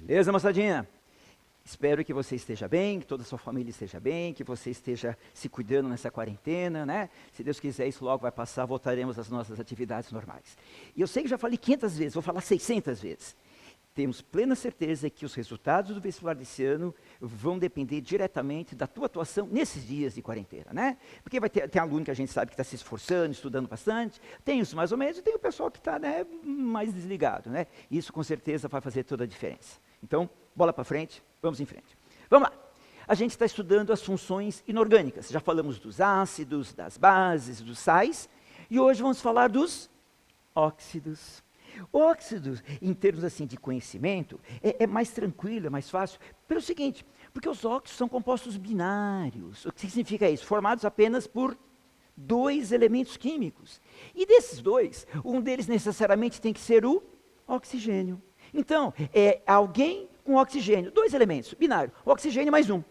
Beleza, moçadinha? Espero que você esteja bem, que toda a sua família esteja bem, que você esteja se cuidando nessa quarentena, né? Se Deus quiser, isso logo vai passar, voltaremos às nossas atividades normais. E eu sei que já falei 500 vezes, vou falar 600 vezes. Temos plena certeza que os resultados do vestibular desse ano vão depender diretamente da tua atuação nesses dias de quarentena, né? Porque tem aluno que a gente sabe que está se esforçando, estudando bastante, tem os mais ou menos, e tem o pessoal que está, né, mais desligado, né? Isso com certeza vai fazer toda a diferença. Então, bola para frente, vamos em frente. Vamos lá. A gente está estudando as funções inorgânicas. Já falamos dos ácidos, das bases, dos sais, e hoje vamos falar dos óxidos. Óxidos, em termos assim de conhecimento, é mais tranquilo, é mais fácil, pelo seguinte, porque os óxidos são compostos binários. O que significa isso? Formados apenas por dois elementos químicos. E desses dois, um deles necessariamente tem que ser o oxigênio. Então, é alguém com oxigênio, dois elementos, binário, oxigênio mais um.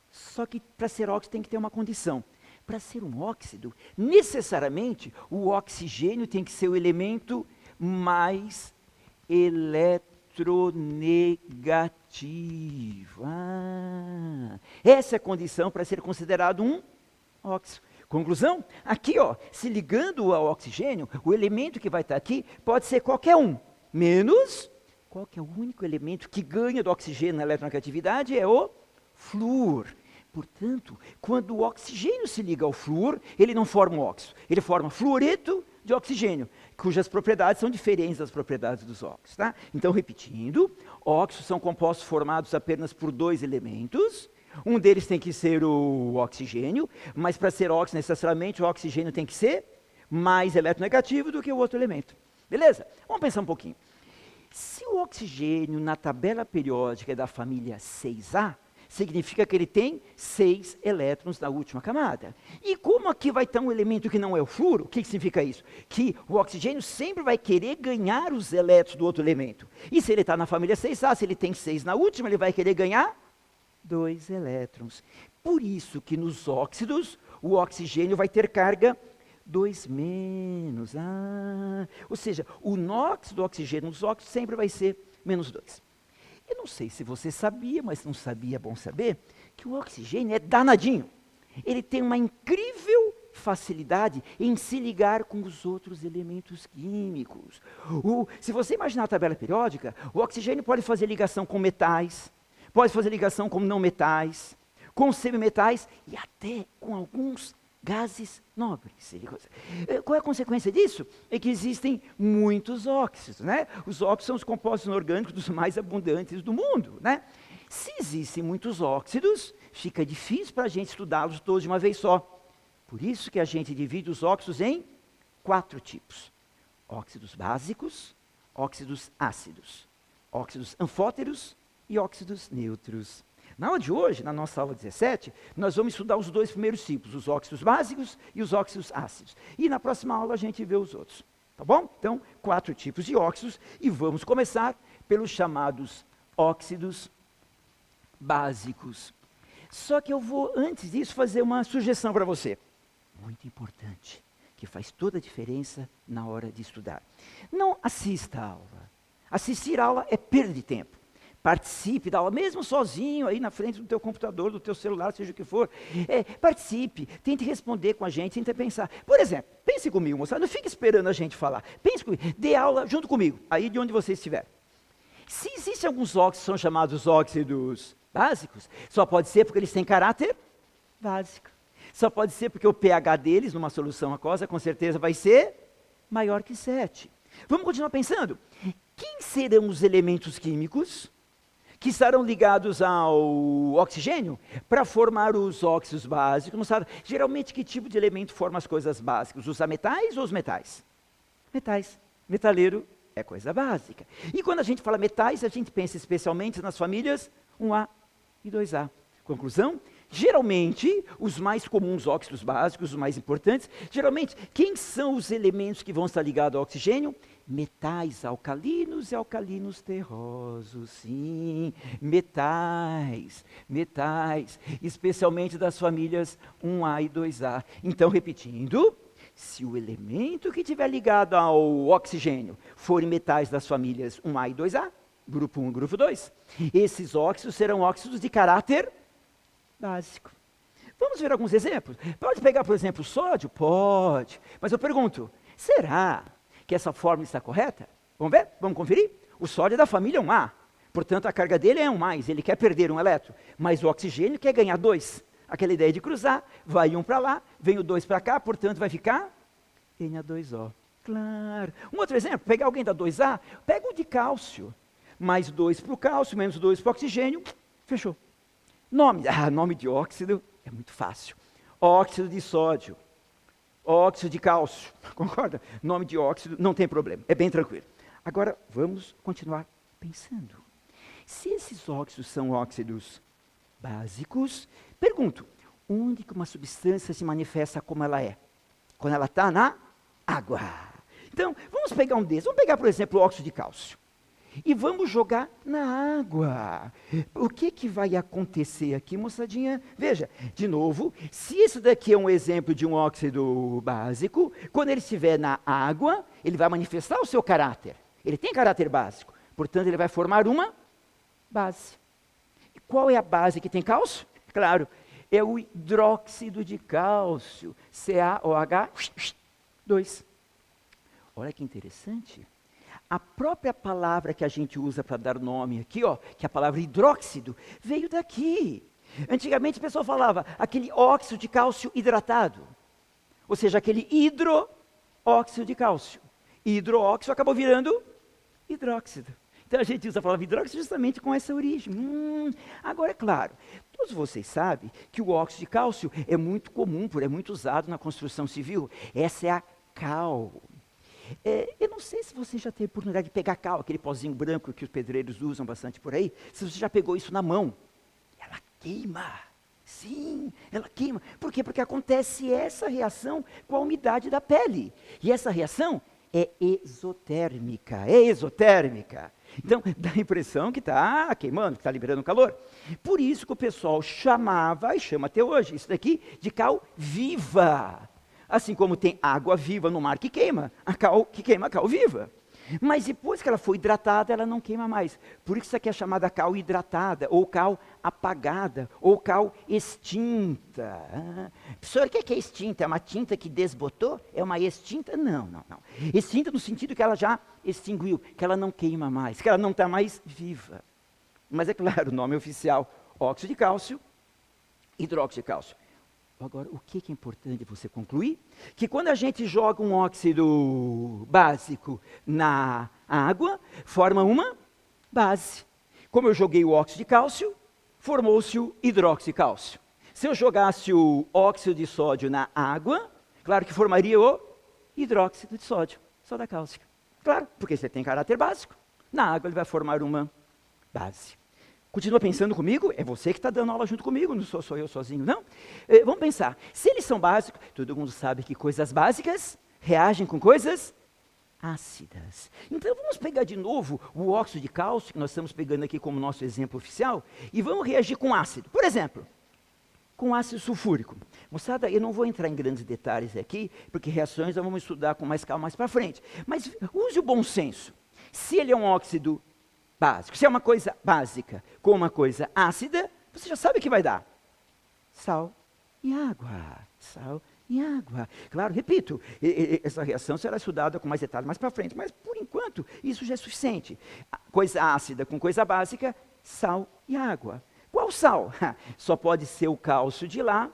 Só que para ser óxido tem que ter uma condição. Para ser um óxido, necessariamente o oxigênio tem que ser o elemento mais eletronegativo. Essa é a condição para ser considerado um óxido. Conclusão? Aqui, ó, se ligando ao oxigênio, o elemento que vai estar aqui pode ser qualquer um, menos qual que é o único elemento que ganha do oxigênio na eletronegatividade é o flúor. Portanto, quando o oxigênio se liga ao flúor, ele não forma um óxido, ele forma fluoreto de oxigênio, cujas propriedades são diferentes das propriedades dos óxidos. Tá? Então, repetindo, óxidos são compostos formados apenas por dois elementos, um deles tem que ser o oxigênio, mas para ser óxido, necessariamente, o oxigênio tem que ser mais eletronegativo do que o outro elemento. Beleza? Vamos pensar um pouquinho. Se o oxigênio na tabela periódica é da família 6A, significa que ele tem 6 elétrons na última camada. E como aqui vai estar um elemento que não é o flúor, o que significa isso? Que o oxigênio sempre vai querer ganhar os elétrons do outro elemento. E se ele está na família 6A, se ele tem 6 na última, ele vai querer ganhar 2 elétrons. Por isso que nos óxidos, o oxigênio vai ter carga 2 menos. Ou seja, o NOx do oxigênio nos óxidos sempre vai ser menos 2. Eu não sei se você sabia, mas não sabia, é bom saber, que o oxigênio é danadinho. Ele tem uma incrível facilidade em se ligar com os outros elementos químicos. Se você imaginar a tabela periódica, o oxigênio pode fazer ligação com metais, pode fazer ligação com não metais, com semimetais e até com alguns gases nobres. Qual é a consequência disso? É que existem muitos óxidos, né? Os óxidos são os compostos inorgânicos dos mais abundantes do mundo, né? Se existem muitos óxidos, fica difícil para a gente estudá-los todos de uma vez só. Por isso que a gente divide os óxidos em 4 tipos. Óxidos básicos, óxidos ácidos, óxidos anfóteros e óxidos neutros. Na aula de hoje, na nossa aula 17, nós vamos estudar os 2 primeiros tipos, os óxidos básicos e os óxidos ácidos. E na próxima aula a gente vê os outros, tá bom? Então, 4 tipos de óxidos e vamos começar pelos chamados óxidos básicos. Só que eu vou, antes disso, fazer uma sugestão para você, muito importante, que faz toda a diferença na hora de estudar. Não assista a aula. Assistir a aula é perda de tempo. Participe da aula, mesmo sozinho, aí na frente do teu computador, do teu celular, seja o que for. Participe, tente responder com a gente, tente pensar. Por exemplo, pense comigo, moçada, não fique esperando a gente falar. Pense comigo, dê aula junto comigo, aí de onde você estiver. Se existem alguns óxidos que são chamados óxidos básicos, só pode ser porque eles têm caráter básico. Só pode ser porque o pH deles, numa solução aquosa, com certeza vai ser maior que 7. Vamos continuar pensando? Quem serão os elementos químicos que estarão ligados ao oxigênio para formar os óxidos básicos? Não sabe? Geralmente, que tipo de elemento forma as coisas básicas? Os ametais ou os metais? Metais. Metaleiro é coisa básica. E quando a gente fala metais, a gente pensa especialmente nas famílias 1A e 2A. Conclusão? Geralmente, os mais comuns óxidos básicos, os mais importantes, geralmente, quem são os elementos que vão estar ligados ao oxigênio? Metais alcalinos e alcalinos terrosos, sim, metais, especialmente das famílias 1A e 2A. Então, repetindo, se o elemento que estiver ligado ao oxigênio forem metais das famílias 1A e 2A, Grupo 1 e grupo 2. Esses óxidos serão óxidos de caráter básico. Vamos ver alguns exemplos. Pode pegar, por exemplo, o sódio? Pode. Mas eu pergunto, será que essa fórmula está correta? Vamos ver? Vamos conferir? O sódio é da família 1A. Portanto, a carga dele é 1+. Ele quer perder um elétron. Mas o oxigênio quer ganhar 2. Aquela ideia de cruzar. Vai 1 para lá, vem o 2 para cá. Portanto, vai ficar Na2O. Claro. Um outro exemplo. Pegar alguém da 2A. Pega o de cálcio. Mais 2 para o cálcio, menos 2 para o oxigênio. Fechou. Nome de óxido. É muito fácil. Óxido de sódio. Óxido de cálcio. Concorda? Nome de óxido, não tem problema. É bem tranquilo. Agora, vamos continuar pensando. Se esses óxidos são óxidos básicos, pergunto, onde que uma substância se manifesta como ela é? Quando ela está na água. Então, vamos pegar um desses. Vamos pegar, por exemplo, o óxido de cálcio. E vamos jogar na água. O que vai acontecer aqui, moçadinha? Veja, de novo, se isso daqui é um exemplo de um óxido básico, quando ele estiver na água, ele vai manifestar o seu caráter. Ele tem caráter básico. Portanto, ele vai formar uma base. E qual é a base que tem cálcio? Claro, é o hidróxido de cálcio. CaOH2. Olha que interessante. A própria palavra que a gente usa para dar nome aqui, ó, que é a palavra hidróxido, veio daqui. Antigamente a pessoa falava aquele óxido de cálcio hidratado. Ou seja, aquele hidroóxido de cálcio. Hidroóxido acabou virando hidróxido. Então a gente usa a palavra hidróxido justamente com essa origem. Agora é claro, todos vocês sabem que o óxido de cálcio é muito comum, é muito usado na construção civil. Essa é a cal. Eu não sei se você já teve a oportunidade de pegar cal, aquele pozinho branco que os pedreiros usam bastante por aí. Se você já pegou isso na mão, ela queima. Sim, ela queima. Por quê? Porque acontece essa reação com a umidade da pele. E essa reação é exotérmica. Então, dá a impressão que está queimando, que está liberando calor. Por isso que o pessoal chamava, e chama até hoje, isso daqui de cal viva. Assim como tem água viva no mar que queima, a cal que queima a cal viva. Mas depois que ela foi hidratada, ela não queima mais. Por isso aqui é chamada cal hidratada, ou cal apagada, ou cal extinta. Professor, o que é extinta? É uma tinta que desbotou? É uma extinta? Não. Extinta no sentido que ela já extinguiu, que ela não queima mais, que ela não está mais viva. Mas é claro, o nome oficial, óxido de cálcio, hidróxido de cálcio. Agora, o que é importante você concluir? Que quando a gente joga um óxido básico na água, forma uma base. Como eu joguei o óxido de cálcio, formou-se o hidróxido de cálcio. Se eu jogasse o óxido de sódio na água, claro que formaria o hidróxido de sódio, soda cáustica. Claro, porque você tem caráter básico. Na água ele vai formar uma base. Continua pensando comigo? É você que está dando aula junto comigo, não sou eu sozinho, não? Vamos pensar, se eles são básicos, todo mundo sabe que coisas básicas reagem com coisas ácidas. Então vamos pegar de novo o óxido de cálcio, que nós estamos pegando aqui como nosso exemplo oficial, e vamos reagir com ácido. Por exemplo, com ácido sulfúrico. Moçada, eu não vou entrar em grandes detalhes aqui, porque reações nós vamos estudar com mais calma mais para frente. Mas use o bom senso. Se ele é um óxido básico, se é uma coisa básica com uma coisa ácida, você já sabe o que vai dar. Sal e água. Sal e água. Claro, repito, essa reação será estudada com mais detalhes mais para frente, mas por enquanto isso já é suficiente. Coisa ácida com coisa básica, sal e água. Qual sal? Só pode ser o cálcio de lá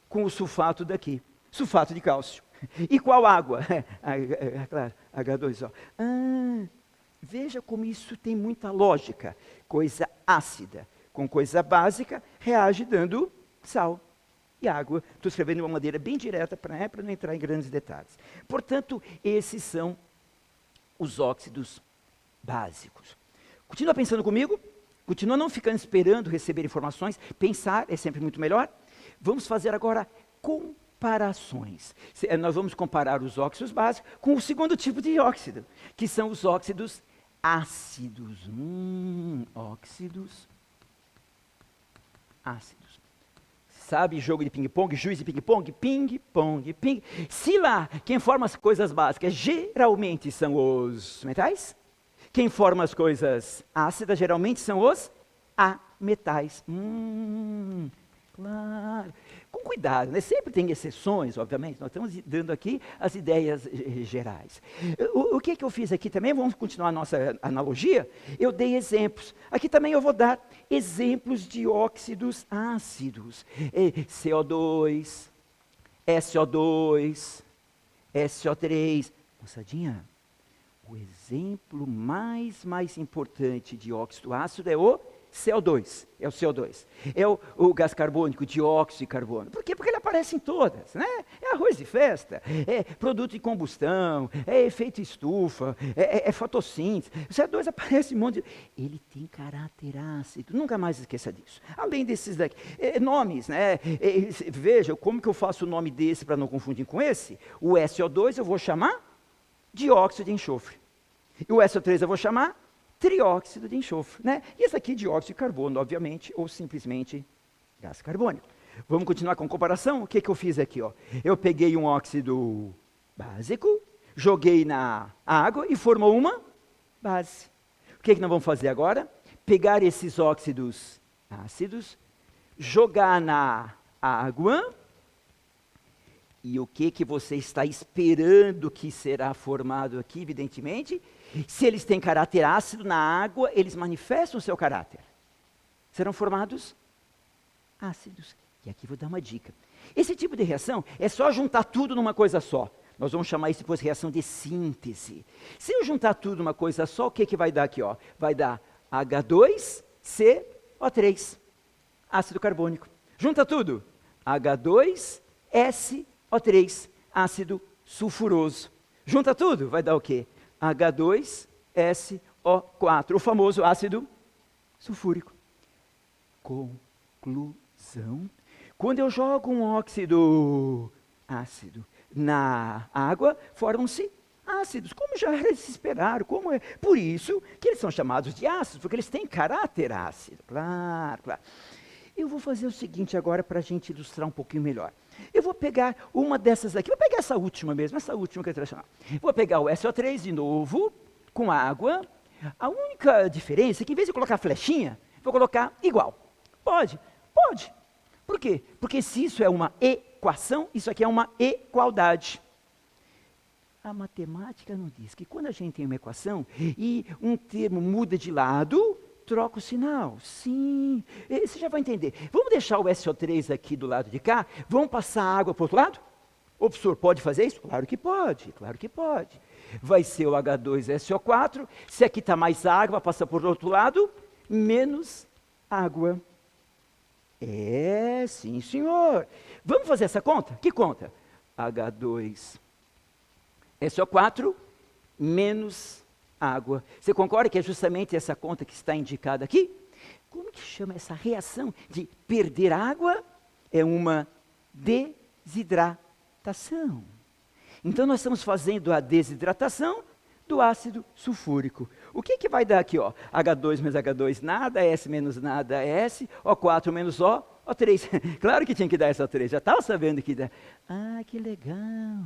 com o sulfato daqui. Sulfato de cálcio. E qual água? Claro, H2O. Veja como isso tem muita lógica. Coisa ácida com coisa básica reage dando sal e água. Estou escrevendo de uma maneira bem direta para não entrar em grandes detalhes. Portanto, esses são os óxidos básicos. Continua pensando comigo? Continua não ficando esperando receber informações. Pensar é sempre muito melhor. Vamos fazer agora comparações. Nós vamos comparar os óxidos básicos com o segundo tipo de óxido, que são os óxidos ácidos. Óxidos ácidos. Sabe jogo de ping-pong, juiz de ping-pong? Ping-pong, ping. Se lá, quem forma as coisas básicas geralmente são os metais, Quem forma as coisas ácidas geralmente são os ametais. Claro. Com cuidado, né? Sempre tem exceções, obviamente. Nós estamos dando aqui as ideias gerais. O que eu fiz aqui também, vamos continuar a nossa analogia, eu dei exemplos. Aqui também eu vou dar exemplos de óxidos ácidos. CO2, SO2, SO3. Moçadinha, o exemplo mais importante de óxido ácido é o CO2, é o CO2. É o gás carbônico, dióxido de carbono. Por quê? Porque ele aparece em todas, né? É arroz de festa, é produto de combustão, é efeito estufa, é fotossíntese. O CO2 aparece em um monte de... Ele tem caráter ácido, nunca mais esqueça disso. Além desses daqui, nomes, né? Veja, como que eu faço o nome desse para não confundir com esse? O SO2 eu vou chamar dióxido de enxofre. E o SO3 eu vou chamar trióxido de enxofre, né? E esse aqui, dióxido de carbono, obviamente, ou simplesmente gás carbônico. Vamos continuar com a comparação? O que eu fiz aqui? Ó? Eu peguei um óxido básico, joguei na água e formou uma base. O que nós vamos fazer agora? Pegar esses óxidos ácidos, jogar na água, e o que você está esperando que será formado aqui, evidentemente? Se eles têm caráter ácido na água, eles manifestam o seu caráter. Serão formados ácidos. E aqui vou dar uma dica. Esse tipo de reação é só juntar tudo numa coisa só. Nós vamos chamar isso depois de reação de síntese. Se eu juntar tudo numa coisa só, o que vai dar aqui? Ó? Vai dar H2CO3, ácido carbônico. Junta tudo. H2SO3, ácido sulfuroso. Junta tudo, vai dar o quê? H2SO4, o famoso ácido sulfúrico. Conclusão: quando eu jogo um óxido ácido na água, formam-se ácidos, como já era de se esperar, como é. Por isso que eles são chamados de ácidos, porque eles têm caráter ácido. Claro, claro. Eu vou fazer o seguinte agora para a gente ilustrar um pouquinho melhor. Eu vou pegar uma dessas aqui, vou pegar essa última mesmo, essa última que é tradicional. Vou pegar o SO3 de novo, com água. A única diferença é que em vez de colocar flechinha, vou colocar igual. Pode, pode. Por quê? Porque se isso é uma equação, isso aqui é uma igualdade. A matemática nos diz que quando a gente tem uma equação e um termo muda de lado, troca o sinal. Sim, você já vai entender. Vamos deixar o SO3 aqui do lado de cá, vamos passar a água para o outro lado? O professor pode fazer isso? Claro que pode, claro que pode. Vai ser o H2SO4, se aqui está mais água, vai passar por outro lado, menos água. Sim senhor. Vamos fazer essa conta? Que conta? H2SO4 menos água. Você concorda que é justamente essa conta que está indicada aqui? Como que chama essa reação de perder água? É uma desidratação. Então nós estamos fazendo a desidratação do ácido sulfúrico. O que vai dar aqui? Ó? H2 menos H2 nada, S menos nada, S, O4 menos O, O3. Claro que tinha que dar essa O3, já estava sabendo que dá. Ah, que legal.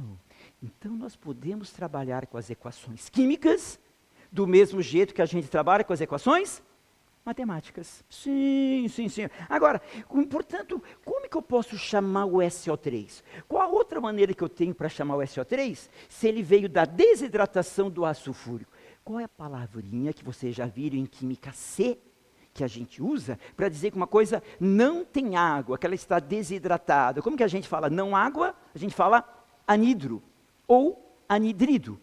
Então nós podemos trabalhar com as equações químicas do mesmo jeito que a gente trabalha com as equações matemáticas. Sim, sim, sim. Agora, portanto, como é que eu posso chamar o SO3? Qual a outra maneira que eu tenho para chamar o SO3 se ele veio da desidratação do ácido sulfúrico? Qual é a palavrinha que vocês já viram em química C que a gente usa para dizer que uma coisa não tem água, que ela está desidratada? Como que a gente fala não água? A gente fala anidro ou anidrido.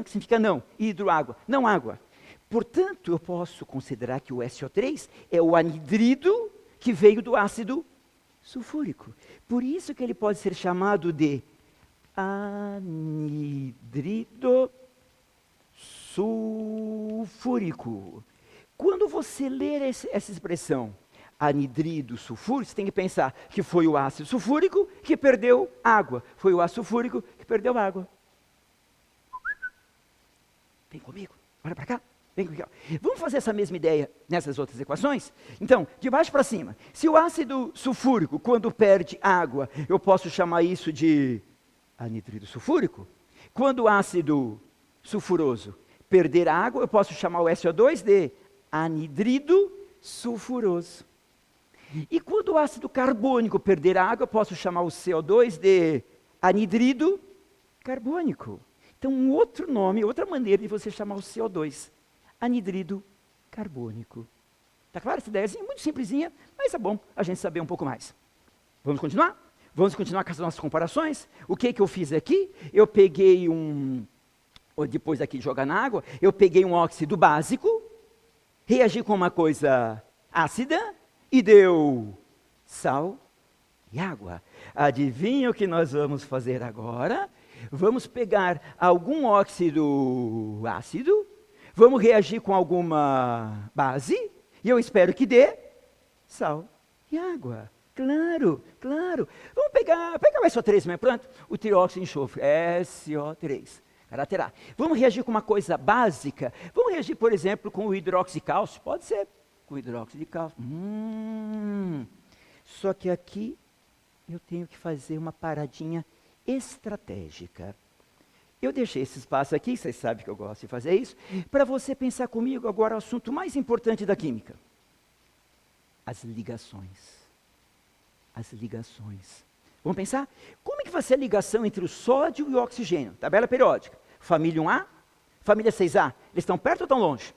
Que significa não, hidro, água, não água. Portanto, eu posso considerar que o SO3 é o anidrido que veio do ácido sulfúrico. Por isso que ele pode ser chamado de anidrido sulfúrico. Quando você ler essa expressão, anidrido sulfúrico, você tem que pensar que foi o ácido sulfúrico que perdeu água. Foi o ácido sulfúrico que perdeu água. Vem comigo, olha para cá. Vem comigo. Vamos fazer essa mesma ideia nessas outras equações? Então, de baixo para cima. Se o ácido sulfúrico, quando perde água, eu posso chamar isso de anidrido sulfúrico. Quando o ácido sulfuroso perder água, eu posso chamar o SO2 de anidrido sulfuroso. E quando o ácido carbônico perder água, eu posso chamar o CO2 de anidrido carbônico. Então, um outro nome, outra maneira de você chamar o CO2, anidrido carbônico. Tá claro essa ideia? Muito simplesinha, mas é bom a gente saber um pouco mais. Vamos continuar? Vamos continuar com as nossas comparações? O que eu fiz aqui? Eu peguei depois aqui de jogar na água, eu peguei um óxido básico, reagi com uma coisa ácida e deu sal e água. Adivinha o que nós vamos fazer agora? Vamos pegar algum óxido ácido, vamos reagir com alguma base, e eu espero que dê sal e água. Claro, claro. Vamos pegar o SO3 mesmo, pronto. O trióxido de enxofre, SO3. Caráter A. Vamos reagir com uma coisa básica. Vamos reagir, por exemplo, com o hidróxido de cálcio. Pode ser, com o hidróxido de cálcio. Só que aqui eu tenho que fazer uma paradinha estratégica. Eu deixei esse espaço aqui, vocês sabem que eu gosto de fazer isso, para você pensar comigo agora o assunto mais importante da química. As ligações. As ligações. Vamos pensar? Como é que vai ser a ligação entre o sódio e o oxigênio? Tabela periódica. Família 1A, família 6A. Eles estão perto ou estão longe?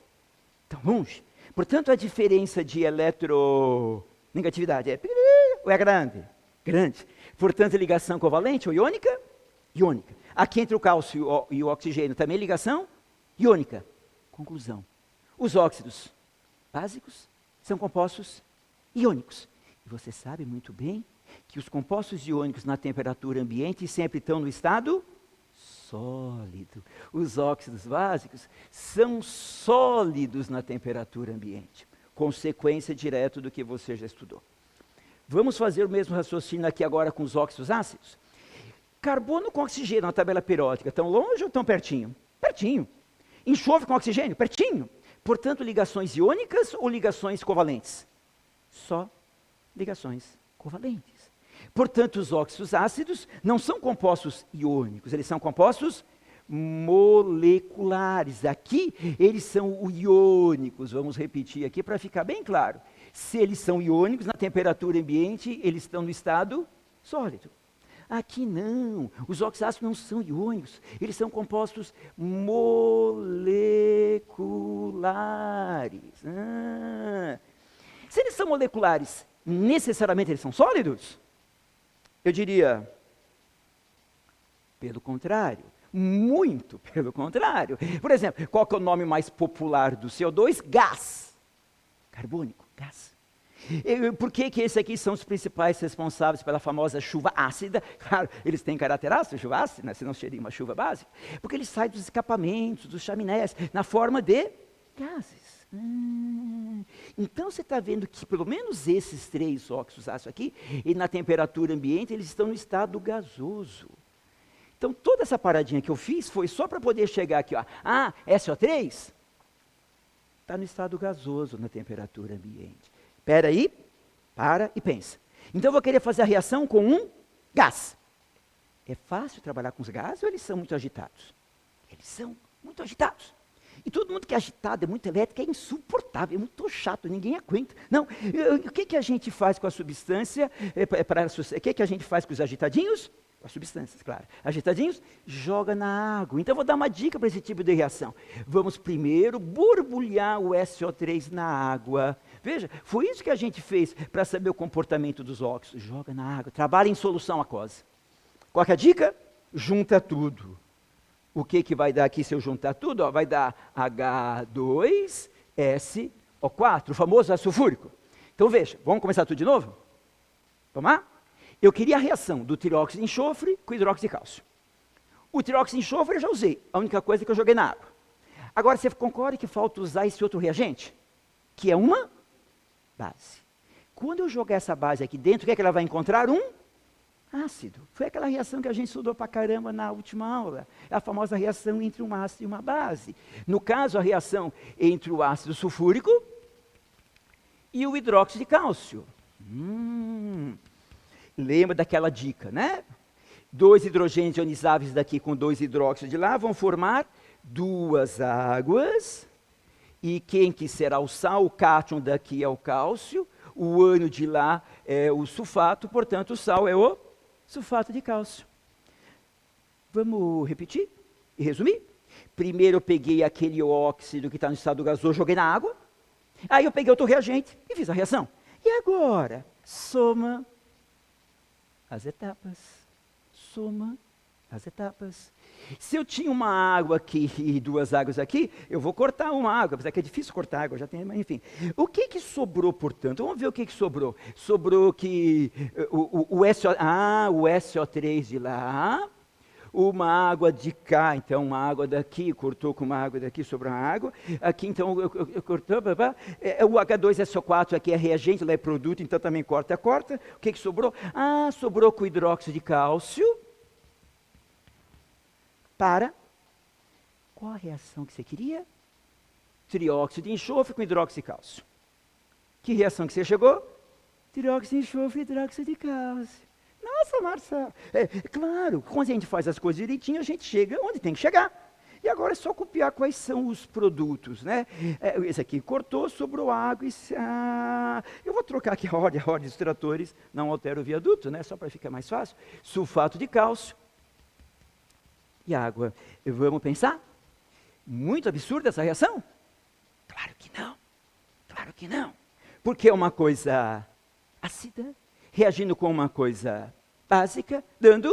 Estão longe. Portanto, a diferença de eletronegatividade é grande. Grande. Portanto, ligação covalente ou iônica? Iônica. Aqui entre o cálcio e o oxigênio também ligação iônica. Conclusão. Os óxidos básicos são compostos iônicos. E você sabe muito bem que os compostos iônicos na temperatura ambiente sempre estão no estado sólido. Os óxidos básicos são sólidos na temperatura ambiente. Consequência direta do que você já estudou. Vamos fazer o mesmo raciocínio aqui agora com os óxidos ácidos. Carbono com oxigênio na tabela periódica, estão longe ou estão pertinho? Pertinho. Enxofre com oxigênio? Pertinho. Portanto, ligações iônicas ou ligações covalentes? Só ligações covalentes. Portanto, os óxidos ácidos não são compostos iônicos, eles são compostos moleculares. Aqui, eles são iônicos. Vamos repetir aqui para ficar bem claro. Se eles são iônicos, na temperatura ambiente, eles estão no estado sólido. Aqui não, os óxidos ácidos não são iônicos, eles são compostos moleculares. Se eles são moleculares, necessariamente eles são sólidos? Eu diria, pelo contrário, muito pelo contrário. Por exemplo, qual que é o nome mais popular do CO2? Gás. Carbônico, gás. Por que esses aqui são os principais responsáveis pela famosa chuva ácida? Claro, eles têm caráter ácido, chuva ácida, né? Senão seria uma chuva básica. Porque eles saem dos escapamentos, dos chaminés, na forma de gases. Então você está vendo que pelo menos esses 3 óxidos ácidos aqui, e na temperatura ambiente, eles estão no estado gasoso. Então toda essa paradinha que eu fiz foi só para poder chegar aqui, ó. SO3 está no estado gasoso na temperatura ambiente. Espera aí, para e pensa. Então eu vou querer fazer a reação com um gás. É fácil trabalhar com os gases ou eles são muito agitados? Eles são muito agitados. E todo mundo que é agitado, é muito elétrico, é insuportável, é muito chato, ninguém aguenta. Não, o que a gente faz com a substância? O que a gente faz com os agitadinhos? Com as substâncias, claro. Agitadinhos, joga na água. Então eu vou dar uma dica para esse tipo de reação. Vamos primeiro borbulhar o SO3 na água. Veja, foi isso que a gente fez para saber o comportamento dos óxidos. Joga na água, trabalha em solução aquosa. Qual que é a dica? Junta tudo. O que vai dar aqui se eu juntar tudo? Vai dar H2SO4, o famoso ácido sulfúrico. Então veja, vamos começar tudo de novo? Vamos lá? Eu queria a reação do trióxido de enxofre com hidróxido de cálcio. O trióxido de enxofre eu já usei, a única coisa é que eu joguei na água. Agora você concorda que falta usar esse outro reagente? Que é uma base. Quando eu jogar essa base aqui dentro, o que é que ela vai encontrar? Um ácido. Foi aquela reação que a gente estudou pra caramba na última aula. É a famosa reação entre um ácido e uma base. No caso, a reação entre o ácido sulfúrico e o hidróxido de cálcio. Lembra daquela dica, né? 2 hidrogênios ionizáveis daqui com 2 hidróxidos de lá vão formar duas águas, e quem que será o sal? O cátion daqui é o cálcio, o ânion de lá é o sulfato, portanto o sal é o sulfato de cálcio. Vamos repetir e resumir? Primeiro eu peguei aquele óxido que está no estado gasoso, joguei na água, aí eu peguei outro reagente e fiz a reação. E agora, soma as etapas, soma as etapas. Se eu tinha uma água aqui e duas águas aqui, eu vou cortar uma água, apesar que é difícil cortar água, já tem, mas enfim. O que sobrou, portanto? Vamos ver o que sobrou. Sobrou que o SO3 de lá, uma água de cá, então uma água daqui, cortou com uma água daqui, sobrou uma água. Aqui, então, eu cortou, o H2SO4 aqui é reagente, lá é produto, então também corta. O que sobrou? Sobrou com hidróxido de cálcio. Para qual a reação que você queria? Trióxido de enxofre com hidróxido de cálcio. Que reação que você chegou? Trióxido de enxofre e hidróxido de cálcio. Nossa, Marcelo. Claro, quando a gente faz as coisas direitinho, a gente chega onde tem que chegar. E agora é só copiar quais são os produtos, né? Esse aqui cortou, sobrou água. Eu vou trocar aqui a ordem dos tratores, não altera o viaduto, né? Só para ficar mais fácil. Sulfato de cálcio e água. Vamos pensar? Muito absurda essa reação? Claro que não. Claro que não. Porque é uma coisa ácida, reagindo com uma coisa básica, dando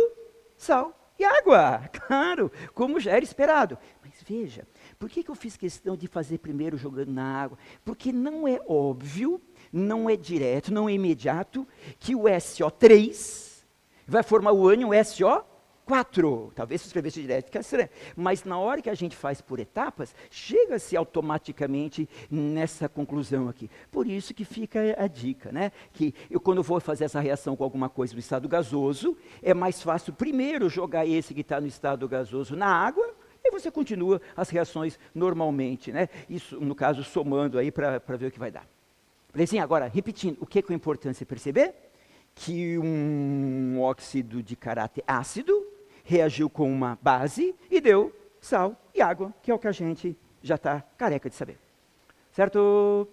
sal e água. Claro, como já era esperado. Mas veja, por que eu fiz questão de fazer primeiro jogando na água? Porque não é óbvio, não é direto, não é imediato, que o SO3 vai formar o ânion SO4. Talvez se escrevesse direto, fica estranho. Mas na hora que a gente faz por etapas, chega-se automaticamente nessa conclusão aqui. Por isso que fica a dica, né? Que eu, quando vou fazer essa reação com alguma coisa no estado gasoso, é mais fácil primeiro jogar esse que está no estado gasoso na água, e você continua as reações normalmente, né? Isso, no caso, somando aí para ver o que vai dar. Belezinha? Agora, repetindo, o que é importante você perceber? Que um óxido de caráter ácido reagiu com uma base e deu sal e água, que é o que a gente já está careca de saber. Certo?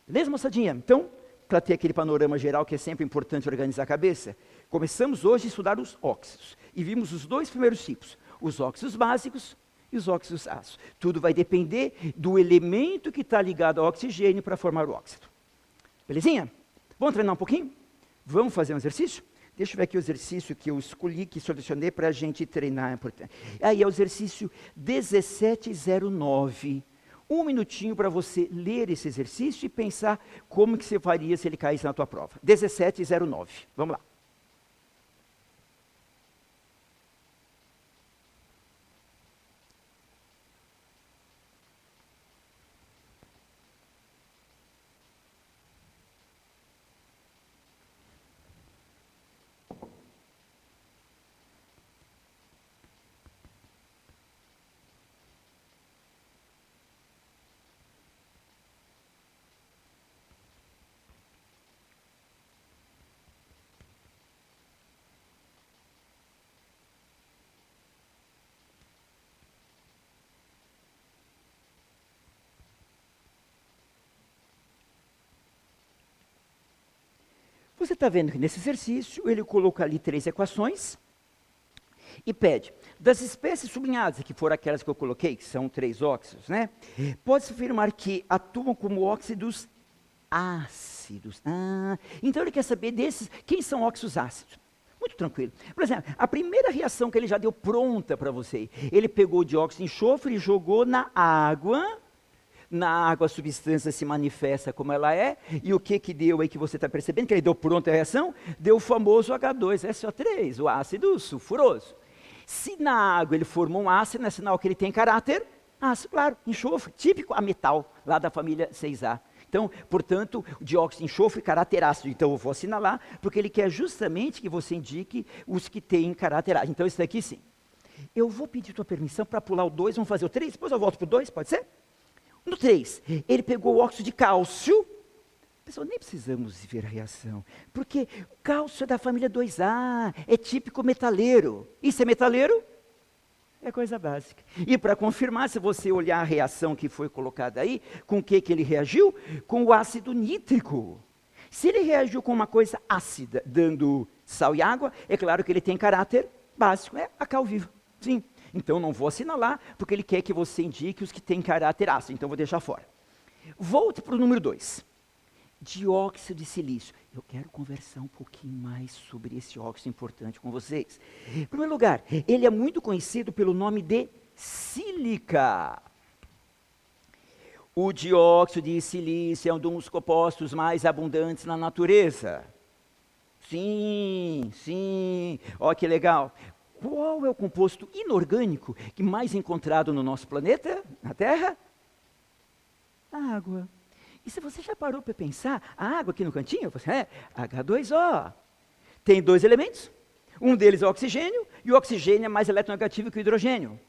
Beleza, moçadinha? Então, para ter aquele panorama geral que é sempre importante organizar a cabeça, começamos hoje a estudar os óxidos. E vimos os dois primeiros tipos, os óxidos básicos e os óxidos ácidos. Tudo vai depender do elemento que está ligado ao oxigênio para formar o óxido. Belezinha? Vamos treinar um pouquinho? Vamos fazer um exercício? Deixa eu ver aqui o exercício que eu escolhi, que selecionei para a gente treinar. Aí é o exercício 1709. Um minutinho para você ler esse exercício e pensar como que você faria se ele caísse na tua prova. 1709. Vamos lá. Você está vendo que nesse exercício ele coloca ali 3 equações e pede, das espécies sublinhadas, que foram aquelas que eu coloquei, que são 3 óxidos, né? Pode-se afirmar que atuam como óxidos ácidos. Então ele quer saber desses, quem são óxidos ácidos? Muito tranquilo. Por exemplo, a primeira reação que ele já deu pronta para você, ele pegou o dióxido de enxofre e jogou na água. Na água a substância se manifesta como ela é, e o que deu aí que você está percebendo? Que ele deu pronta a reação? Deu o famoso H2SO3, o ácido sulfuroso. Se na água ele formou um ácido, é sinal que ele tem caráter ácido, claro, enxofre, típico a metal, lá da família 6A. Então, portanto, o dióxido de enxofre, caráter ácido. Então, eu vou assinalar, porque ele quer justamente que você indique os que têm caráter ácido. Então, esse daqui sim. Eu vou pedir tua permissão para pular o 2, vamos fazer o 3, depois eu volto para o 2, pode ser? No 3, ele pegou o óxido de cálcio. Pessoal, nem precisamos ver a reação, porque o cálcio é da família 2A, é típico metaleiro. Isso é metaleiro? É coisa básica. E para confirmar, se você olhar a reação que foi colocada aí, com o que ele reagiu? Com o ácido nítrico. Se ele reagiu com uma coisa ácida, dando sal e água, é claro que ele tem caráter básico, é a cal viva. Sim. Então não vou assinalar, porque ele quer que você indique os que têm caráter ácido, então vou deixar fora. Volte para o número 2. Dióxido de silício. Eu quero conversar um pouquinho mais sobre esse óxido importante com vocês. Em primeiro lugar, ele é muito conhecido pelo nome de sílica. O dióxido de silício é um dos compostos mais abundantes na natureza. Sim, sim. Olha que legal. Qual é o composto inorgânico que mais encontrado no nosso planeta, na Terra? A água. E se você já parou para pensar, a água aqui no cantinho, você é H2O. Tem 2 elementos, um deles é o oxigênio, e o oxigênio é mais eletronegativo que o hidrogênio.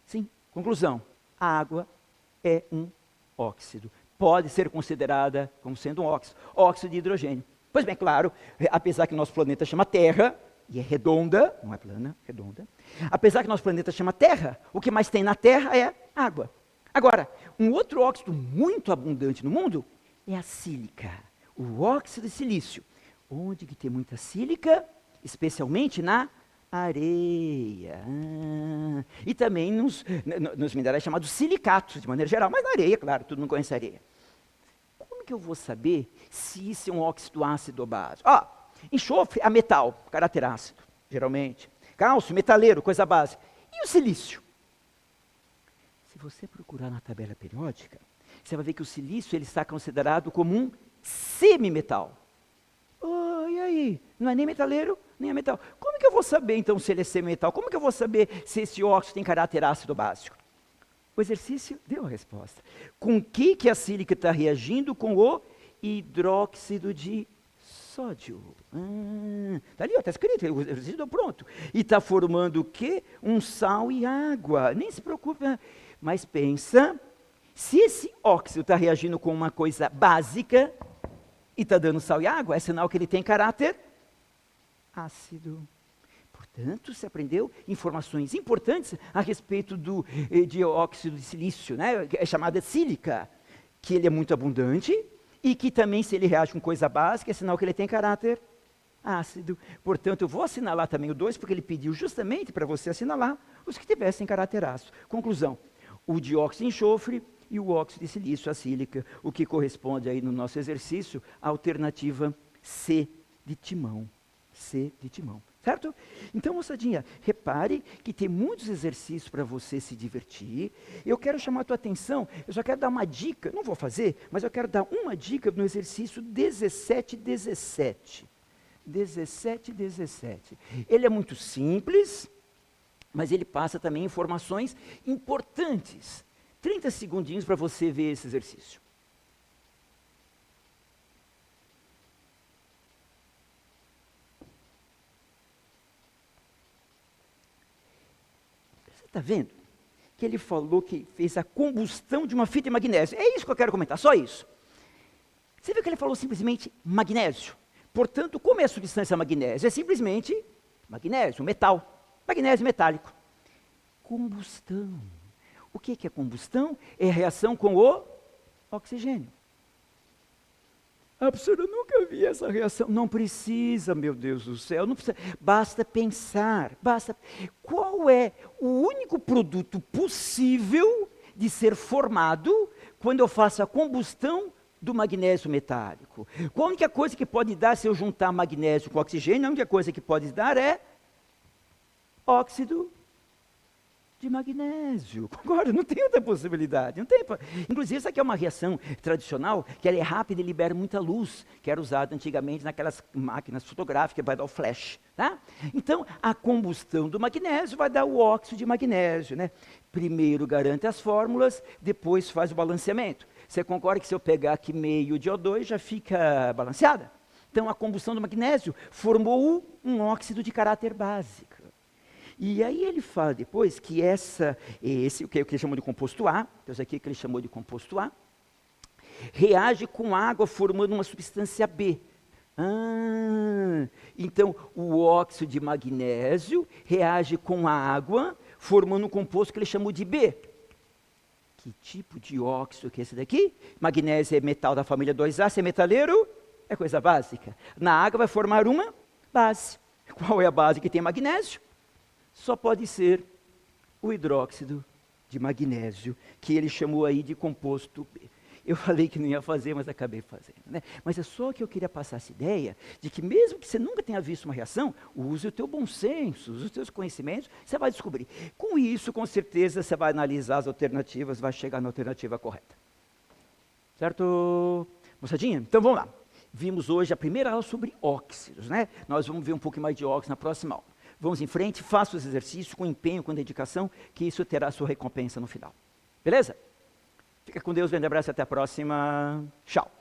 Sim, conclusão, a água é um óxido. Pode ser considerada como sendo um óxido, óxido de hidrogênio. Pois bem, claro, apesar que nosso planeta chama Terra, e é redonda, não é plana, redonda. Apesar que nosso planeta chama Terra, o que mais tem na Terra é água. Agora, um outro óxido muito abundante no mundo é a sílica, o óxido de silício. Onde que tem muita sílica? Especialmente na areia. E também nos minerais chamados silicatos, de maneira geral, mas na areia, claro, todo mundo conhece areia. Como que eu vou saber se isso é um óxido ácido ou básico? Enxofre é metal, caráter ácido, geralmente. Cálcio, metaleiro, coisa básica. E o silício? Se você procurar na tabela periódica, você vai ver que o silício ele está considerado como um semimetal. E aí? Não é nem metaleiro, nem é metal. Como que eu vou saber, então, se ele é semimetal? Como que eu vou saber se esse óxido tem caráter ácido básico? O exercício deu a resposta. Com que a sílica está reagindo? Com o hidróxido de sódio. Está ali, está escrito, o exercício deu pronto. E está formando o quê? Um sal e água. Nem se preocupe. Mas pensa, se esse óxido está reagindo com uma coisa básica e está dando sal e água, é sinal que ele tem caráter ácido. Portanto, você aprendeu informações importantes a respeito do dióxido de silício, né? É chamada sílica, que ele é muito abundante e que também, se ele reage com coisa básica, é sinal que ele tem caráter ácido. Portanto, eu vou assinalar também o 2, porque ele pediu justamente para você assinalar os que tivessem caráter ácido. Conclusão. O dióxido de enxofre e o óxido de silício, a sílica, o que corresponde aí no nosso exercício, à alternativa C de timão. C de timão, certo? Então, moçadinha, repare que tem muitos exercícios para você se divertir. Eu quero chamar a tua atenção, eu só quero dar uma dica, não vou fazer, mas eu quero dar uma dica no exercício 17-17. 17-17. Ele é muito simples, mas ele passa também informações importantes. 30 segundinhos para você ver esse exercício. Você está vendo que ele falou que fez a combustão de uma fita de magnésio? É isso que eu quero comentar, só isso. Você viu que ele falou simplesmente magnésio? Portanto, como é a substância magnésio? É simplesmente magnésio, metal. Magnésio metálico. Combustão. O que é combustão? É a reação com o oxigênio. Professor, eu nunca vi essa reação. Não precisa, meu Deus do céu, não precisa. Basta pensar. Qual é o único produto possível de ser formado quando eu faço a combustão do magnésio metálico? Qual a única coisa que pode dar se eu juntar magnésio com oxigênio? A única coisa que pode dar é óxido de magnésio. Concorda? Não tem outra possibilidade. Não tem. Inclusive, essa aqui é uma reação tradicional, que ela é rápida e libera muita luz, que era usada antigamente naquelas máquinas fotográficas para dar o flash. Tá? Então, a combustão do magnésio vai dar o óxido de magnésio. Né? Primeiro garante as fórmulas, depois faz o balanceamento. Você concorda que se eu pegar aqui meio de O2, já fica balanceada? Então, a combustão do magnésio formou um óxido de caráter básico. E aí ele fala depois que o que ele chamou de composto A, então isso aqui que ele chamou de composto A, reage com água formando uma substância B. Então o óxido de magnésio reage com a água formando um composto que ele chamou de B. Que tipo de óxido que é esse daqui? Magnésio é metal da família 2A, se é metaleiro, é coisa básica. Na água vai formar uma base. Qual é a base que tem magnésio? Só pode ser o hidróxido de magnésio, que ele chamou aí de composto B. Eu falei que não ia fazer, mas acabei fazendo, né? Mas é só que eu queria passar essa ideia de que mesmo que você nunca tenha visto uma reação, use o teu bom senso, use os teus conhecimentos, você vai descobrir. Com isso, com certeza, você vai analisar as alternativas, vai chegar na alternativa correta. Certo, moçadinha? Então vamos lá. Vimos hoje a primeira aula sobre óxidos, né? Nós vamos ver um pouco mais de óxidos na próxima aula. Vamos em frente, faça os exercícios com empenho, com dedicação, que isso terá sua recompensa no final. Beleza? Fica com Deus, grande abraço e até a próxima. Tchau.